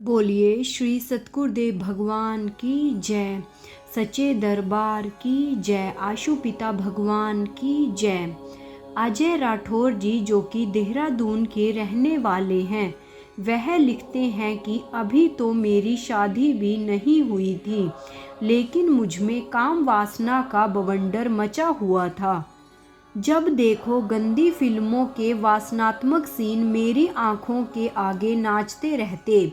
बोलिए श्री सतगुरुदेव भगवान की जय। सच्चे दरबार की जय। आशु पिता भगवान की जय। अजय राठौर जी, जो कि देहरादून के रहने वाले हैं, वह लिखते हैं कि अभी तो मेरी शादी भी नहीं हुई थी, लेकिन मुझ में काम वासना का बवंडर मचा हुआ था। जब देखो गंदी फिल्मों के वासनात्मक सीन मेरी आंखों के आगे नाचते रहते।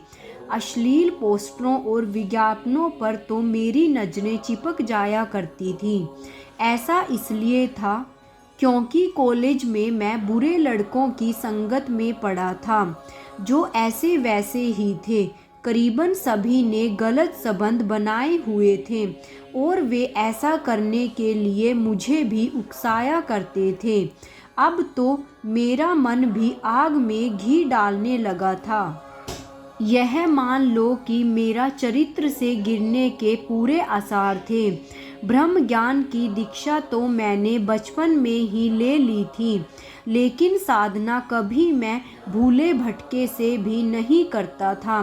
अश्लील पोस्टरों और विज्ञापनों पर तो मेरी नज़रें चिपक जाया करती थी। ऐसा इसलिए था क्योंकि कॉलेज में मैं बुरे लड़कों की संगत में पड़ा था, जो ऐसे वैसे ही थे। करीबन सभी ने गलत संबंध बनाए हुए थे और वे ऐसा करने के लिए मुझे भी उकसाया करते थे। अब तो मेरा मन भी आग में घी डालने लगा था। यह मान लो कि मेरा चरित्र से गिरने के पूरे आसार थे। ब्रह्म ज्ञान की दीक्षा तो मैंने बचपन में ही ले ली थी, लेकिन साधना कभी मैं भूले भटके से भी नहीं करता था।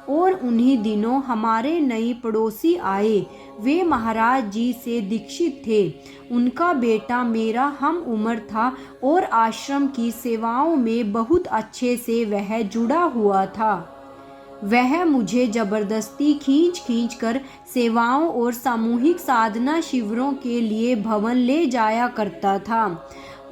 और उन्हीं दिनों हमारे नए पड़ोसी आए। वे महाराज जी से दीक्षित थे। उनका बेटा मेरा हम उम्र था और आश्रम की सेवाओं में बहुत अच्छे से वह जुड़ा हुआ था। वह मुझे जबरदस्ती खींच खींच कर सेवाओं और सामूहिक साधना शिविरों के लिए भवन ले जाया करता था।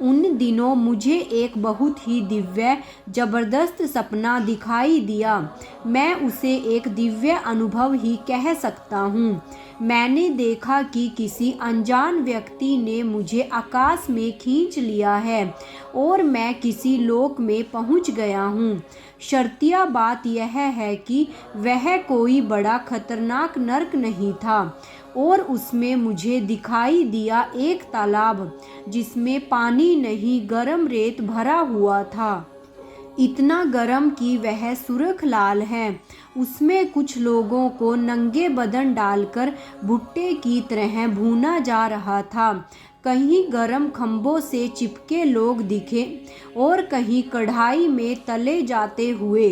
उन दिनों मुझे एक बहुत ही दिव्य जबरदस्त सपना दिखाई दिया। मैं उसे एक दिव्य अनुभव ही कह सकता हूँ। मैंने देखा कि किसी अनजान व्यक्ति ने मुझे आकाश में खींच लिया है और मैं किसी लोक में पहुँच गया हूँ। शर्तिया बात यह है कि वह कोई बड़ा खतरनाक नर्क नहीं था और उसमें मुझे दिखाई दिया एक तालाब, जिसमें पानी नहीं गर्म रेत भरा हुआ था। इतना गर्म कि वह सुर्ख लाल है। उसमें कुछ लोगों को नंगे बदन डालकर भुट्टे की तरह भूना जा रहा था। कहीं गर्म खंभों से चिपके लोग दिखे और कहीं कढ़ाई में तले जाते हुए।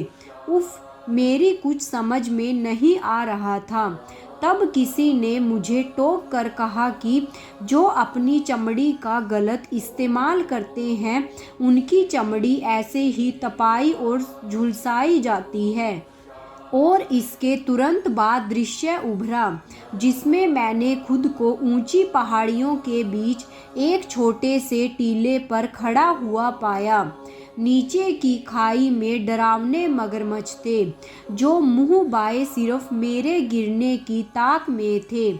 उफ, मेरी कुछ समझ में नहीं आ रहा था। तब किसी ने मुझे टोक कर कहा कि जो अपनी चमड़ी का गलत इस्तेमाल करते हैं, उनकी चमड़ी ऐसे ही तपाई और झुलसाई जाती है। और इसके तुरंत बाद दृश्य उभरा, जिसमें मैंने खुद को ऊंची पहाड़ियों के बीच एक छोटे से टीले पर खड़ा हुआ पाया। नीचे की खाई में डरावने मगरमच्छ थे, जो मुंह बाए सिर्फ मेरे गिरने की ताक में थे।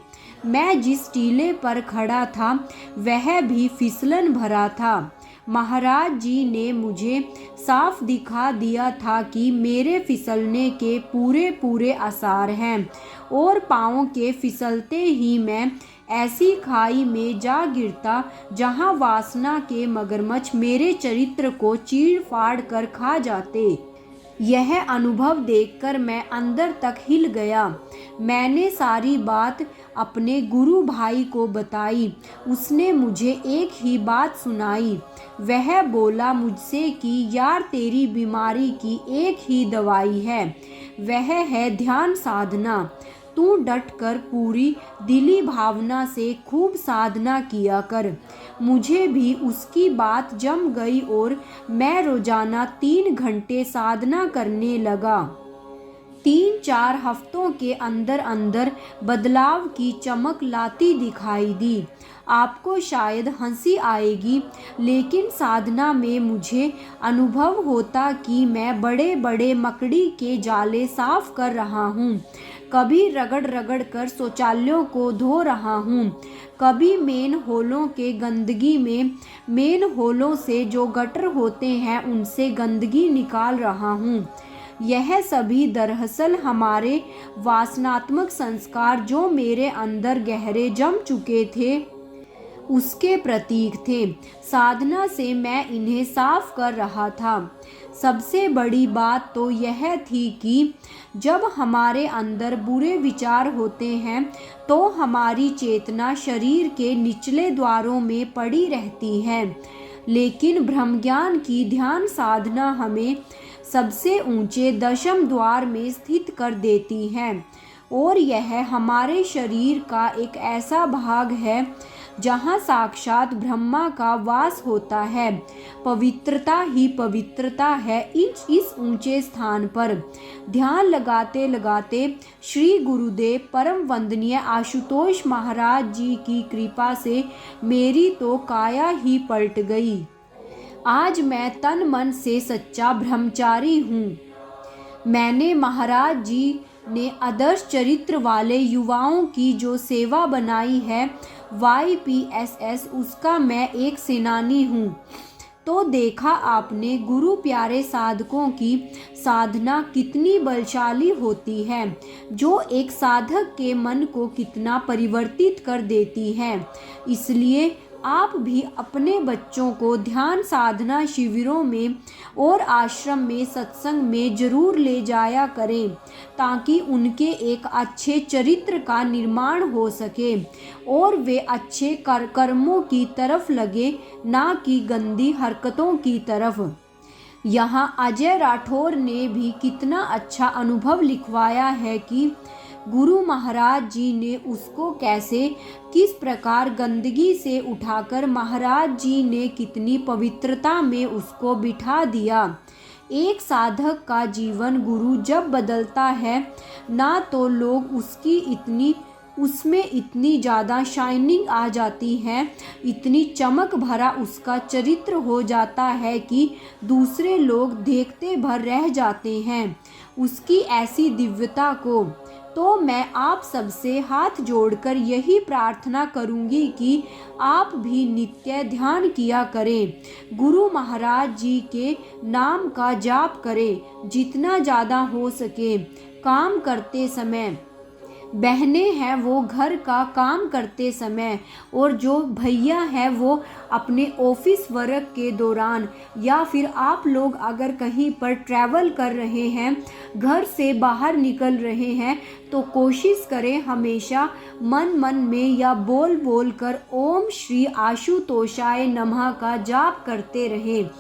मैं जिस टीले पर खड़ा था वह भी फिसलन भरा था। महाराज जी ने मुझे साफ दिखा दिया था कि मेरे फिसलने के पूरे पूरे आसार हैं और पाँव के फिसलते ही मैं ऐसी खाई में जा गिरता जहां वासना के मगरमच्छ मेरे चरित्र को चीर फाड़ कर खा जाते। यह अनुभव देखकर मैं अंदर तक हिल गया। मैंने सारी बात अपने गुरु भाई को बताई। उसने मुझे एक ही बात सुनाई। वह बोला मुझसे कि यार, तेरी बीमारी की एक ही दवाई है, वह है ध्यान साधना। तू डट कर पूरी दिली भावना से खूब साधना किया कर। मुझे भी उसकी बात जम गई और मैं रोजाना 3 घंटे साधना करने लगा। 3-4 हफ्तों के अंदर अंदर बदलाव की चमक लाती दिखाई दी। आपको शायद हंसी आएगी, लेकिन साधना में मुझे अनुभव होता कि मैं बड़े बड़े मकड़ी के जाले साफ कर रहा हूँ। कभी रगड़ रगड़ कर शौचालयों को धो रहा हूँ, कभी मेन होलों के गंदगी में मेन होलों से जो गटर होते हैं उनसे गंदगी निकाल रहा हूँ। यह सभी दरअसल हमारे वासनात्मक संस्कार, जो मेरे अंदर गहरे जम चुके थे, उसके प्रतीक थे। साधना से मैं इन्हें साफ कर रहा था। सबसे बड़ी बात तो यह थी कि जब हमारे अंदर बुरे विचार होते हैं तो हमारी चेतना शरीर के निचले द्वारों में पड़ी रहती है, लेकिन ब्रह्मज्ञान की ध्यान साधना हमें सबसे ऊंचे दशम द्वार में स्थित कर देती है। और यह हमारे शरीर का एक ऐसा भाग है जहाँ साक्षात ब्रह्मा का वास होता है। पवित्रता ही पवित्रता है इस ऊंचे स्थान पर। ध्यान लगाते लगाते श्री गुरुदेव परम वंदनीय आशुतोष महाराज जी की कृपा से मेरी तो काया ही पलट गई। आज मैं तन मन से सच्चा ब्रह्मचारी हूँ। मैंने महाराज जी ने आदर्श चरित्र वाले युवाओं की जो सेवा बनाई है YPSS, उसका मैं एक सेनानी हूँ। तो देखा आपने गुरु प्यारे साधकों की साधना कितनी बलशाली होती है, जो एक साधक के मन को कितना परिवर्तित कर देती है। इसलिए आप भी अपने बच्चों को ध्यान साधना शिविरों में और आश्रम में सत्संग में जरूर ले जाया करें, ताकि उनके एक अच्छे चरित्र का निर्माण हो सके और वे अच्छे कर्मों की तरफ लगे, ना कि गंदी हरकतों की तरफ। यहाँ अजय राठौर ने भी कितना अच्छा अनुभव लिखवाया है कि गुरु महाराज जी ने उसको कैसे किस प्रकार गंदगी से उठाकर महाराज जी ने कितनी पवित्रता में उसको बिठा दिया। एक साधक का जीवन गुरु जब बदलता है ना, तो लोग उसमें इतनी ज़्यादा शाइनिंग आ जाती है, इतनी चमक भरा उसका चरित्र हो जाता है कि दूसरे लोग देखते भर रह जाते हैं उसकी ऐसी दिव्यता को। तो मैं आप सबसे हाथ जोड़कर यही प्रार्थना करूंगी कि आप भी नित्य ध्यान किया करें, गुरु महाराज जी के नाम का जाप करें जितना ज़्यादा हो सके। काम करते समय, बहनें हैं वो घर का काम करते समय, और जो भैया है वो अपने ऑफिस वर्क के दौरान, या फिर आप लोग अगर कहीं पर ट्रैवल कर रहे हैं, घर से बाहर निकल रहे हैं, तो कोशिश करें हमेशा मन मन में या बोल बोल कर ओम श्री आशुतोषाय नमः का जाप करते रहें।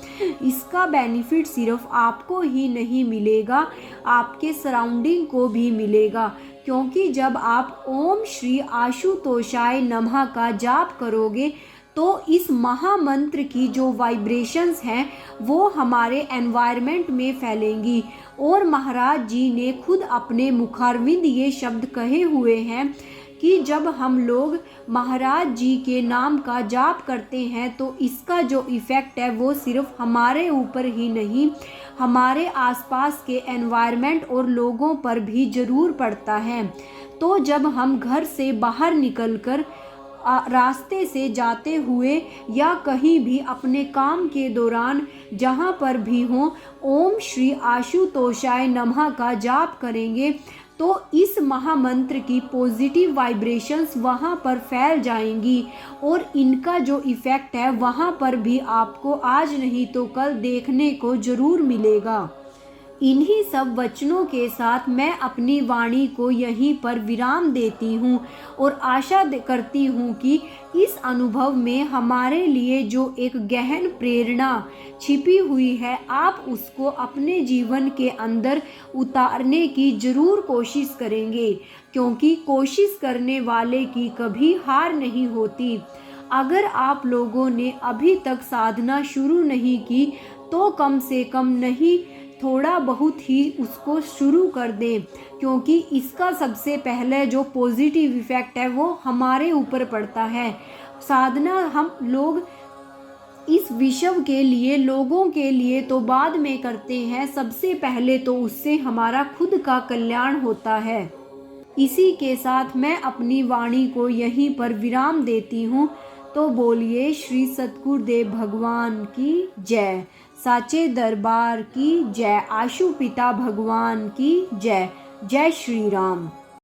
इसका बेनिफिट सिर्फ आपको ही नहीं मिलेगा, आपके सराउंडिंग को भी मिलेगा, क्योंकि जब आप ओम श्री आशुतोषाय नमः का जाप करोगे तो इस महामंत्र की जो वाइब्रेशंस हैं वो हमारे एनवायरनमेंट में फैलेंगी। और महाराज जी ने खुद अपने मुखारविंद ये शब्द कहे हुए हैं कि जब हम लोग महाराज जी के नाम का जाप करते हैं तो इसका जो इफ़ेक्ट है वो सिर्फ हमारे ऊपर ही नहीं, हमारे आसपास के एनवायरनमेंट और लोगों पर भी ज़रूर पड़ता है। तो जब हम घर से बाहर निकलकर रास्ते से जाते हुए या कहीं भी अपने काम के दौरान जहाँ पर भी हों, ओम श्री आशुतोषाय नमः का जाप करेंगे तो इस महामंत्र की पॉजिटिव वाइब्रेशंस वहाँ पर फैल जाएंगी और इनका जो इफ़ेक्ट है वहाँ पर भी आपको आज नहीं तो कल देखने को ज़रूर मिलेगा। इन्हीं सब वचनों के साथ मैं अपनी वाणी को यहीं पर विराम देती हूँ और आशा करती हूँ कि इस अनुभव में हमारे लिए जो एक गहन प्रेरणा छिपी हुई है, आप उसको अपने जीवन के अंदर उतारने की ज़रूर कोशिश करेंगे, क्योंकि कोशिश करने वाले की कभी हार नहीं होती। अगर आप लोगों ने अभी तक साधना शुरू नहीं की तो कम से कम नहीं थोड़ा बहुत ही उसको शुरू कर दें, क्योंकि इसका सबसे पहले जो पॉजिटिव इफ़ेक्ट है वो हमारे ऊपर पड़ता है। साधना हम लोग इस विश्व के लिए, लोगों के लिए तो बाद में करते हैं, सबसे पहले तो उससे हमारा खुद का कल्याण होता है। इसी के साथ मैं अपनी वाणी को यहीं पर विराम देती हूँ। तो बोलिए श्री सतगुरुदेव भगवान की जय, साचे दरबार की जय, आशु पिता भगवान की जय। जय श्री राम।